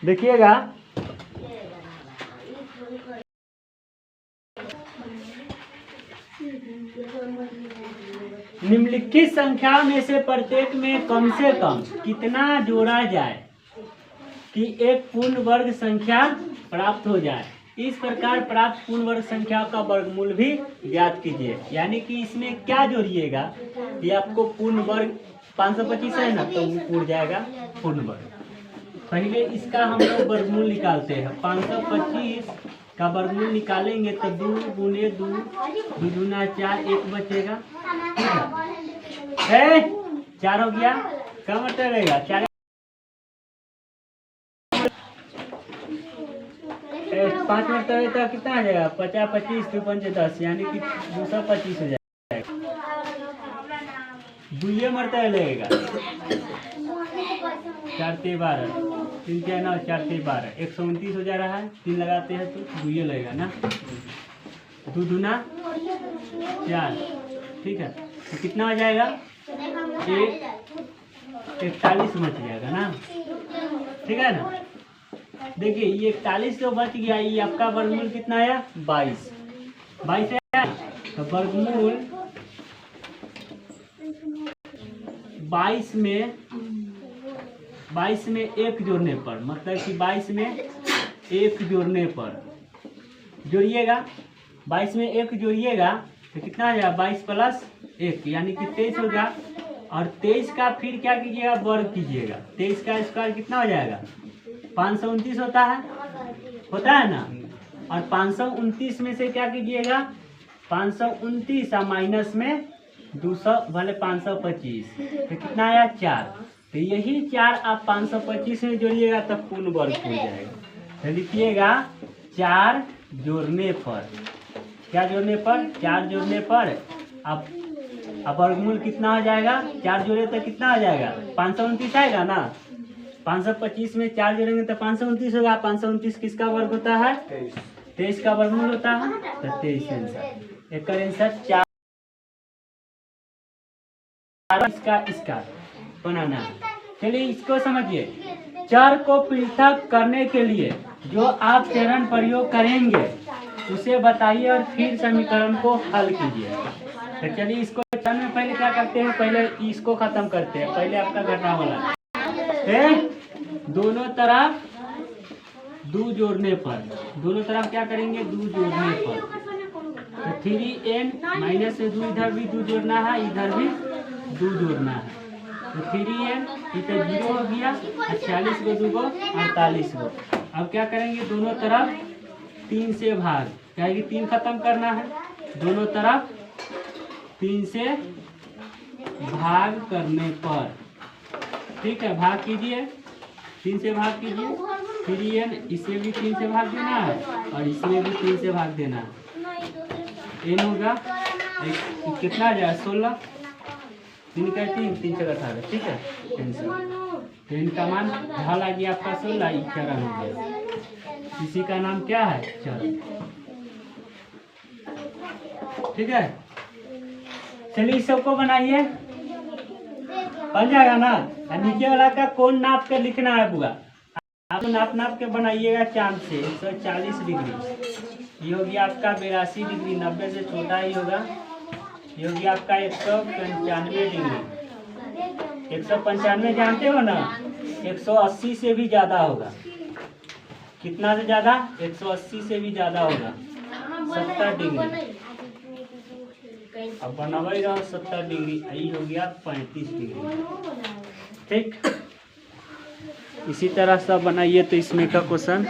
देखिएगा, निम्नलिखित संख्या में से प्रत्येक में कम से कम कितना जोड़ा जाए कि एक पूर्ण वर्ग संख्या प्राप्त हो जाए। इस प्रकार प्राप्त पूर्ण वर्ग संख्या का वर्गमूल भी ज्ञात कीजिए। यानी कि इसमें क्या जोड़िएगा कि आपको पूर्ण वर्ग 525 है ना, तो वो उड़ जाएगा पूर्ण वर्ग। पहले इसका हम लोग वर्गमूल निकालते हैं। 525 का वर्गमूल निकालेंगे तो 2 गुने 2, 2 दूना 4, 1 बचेगा। ठीक है, 4 हो गया। क्या मतलब रहेगा 4 5 मतलब तो कितना आ जाएगा 50, 25 2 5 10, यानी कि 225 हो जाएगा। 2 मरतबा लगेगा 4 3 12, 3 क्या 9, 4 3 12, 129 हो जा रहा है। 3 लगाते हैं तो 2 लगेगा ना। 2 दूना 4, ठीक है, तो कितना हो जाएगा 41 बच जाएगा ना। ठीक है ना। देखिए ये 41 तो बच गया। ये आपका वर्गमूल कितना आया 22 है। तो वर्गमूल 22 में 1 जोड़ने पर, मतलब कि 22 में 1 जोड़ने पर जोड़िएगा। 22 में 1 जोड़िएगा तो कितना आ जाएगा 22 प्लस 1, यानी कि 23 होगा। और 23 का फिर क्या कीजिएगा वर्ग कीजिएगा। 23 का स्क्वायर कितना हो जाएगा 529 होता है ना। और 529 में से क्या कीजिएगा 529 और माइनस में 200 भले 525, तो कितना आया 4। तो यही 4 आप 525 में जोड़िएगा तब पूर्ण वर्ग हो जाएगा। तो लिखिएगा 4 जोड़ने पर, क्या जोड़ने पर 4 जोड़ने पर अब वर्गमूल कितना हो जाएगा। 4 जोड़े तो कितना आ जाएगा 529 आएगा ना। 525 में 4 जोड़ेंगे तो 529 होगा। 529 किसका वर्ग होता है 23 का वर्गमूल होता है। तो 23 आंसर। एक आंसर 4 इसका बनाना। चलिए इसको समझिए। चर को पृथक करने के लिए जो आप चरण प्रयोग करेंगे उसे बताइए और फिर समीकरण को हल कीजिए। तो चलिए इसको चरण में पहले क्या करते हैं, पहले इसको खत्म करते हैं। पहले आपका घटा वाला दोनों तरफ 2 जोड़ने पर, दोनों तरफ क्या करेंगे 2 जोड़ने पर। तो 3n माइनस से 2 इधर भी 2 जोड़ना है, इधर भी 2 जोड़ना है। तो 3n इधर 0 हो गया। 46 को 2 को 48 को। अब क्या करेंगे दोनों तरफ 3 से भाग, क्या 3 खत्म करना है। दोनों तरफ 3 से भाग करने पर, ठीक है, भाग कीजिए। 3 से भाग कीजिए। 3n इसमें भी 3 से भाग देना है और इसमें भी 3 से भाग देना है। n होगा कितना आ जाएगा 16, 3 का 3, 3 से 18, ठीक है। तो इनका मान ढाल आ गया आपका 16, ये चरण हो गया। इसी का नाम क्या है चरण। ठीक है, चलिए इस सबको बनाइए, बन जाएगा ना। नीचे वाला का कौन नाप के लिखना है पूरा, आप नाप के बनाइएगा। चांद से 140 डिग्री, ये हो गया आपका 82 डिग्री, 90 से छोटा ही होगा। ये हो गया आपका 195 डिग्री। 195 जानते हो ना, 180 से भी ज्यादा होगा। कितना से ज्यादा 180 से भी ज्यादा होगा 70 डिग्री। अब बनावे रहो 70 डिग्री, आई हो गया 35 डिग्री। ठीक, इसी तरह सब बनाइए। तो इसमें का क्वेश्चन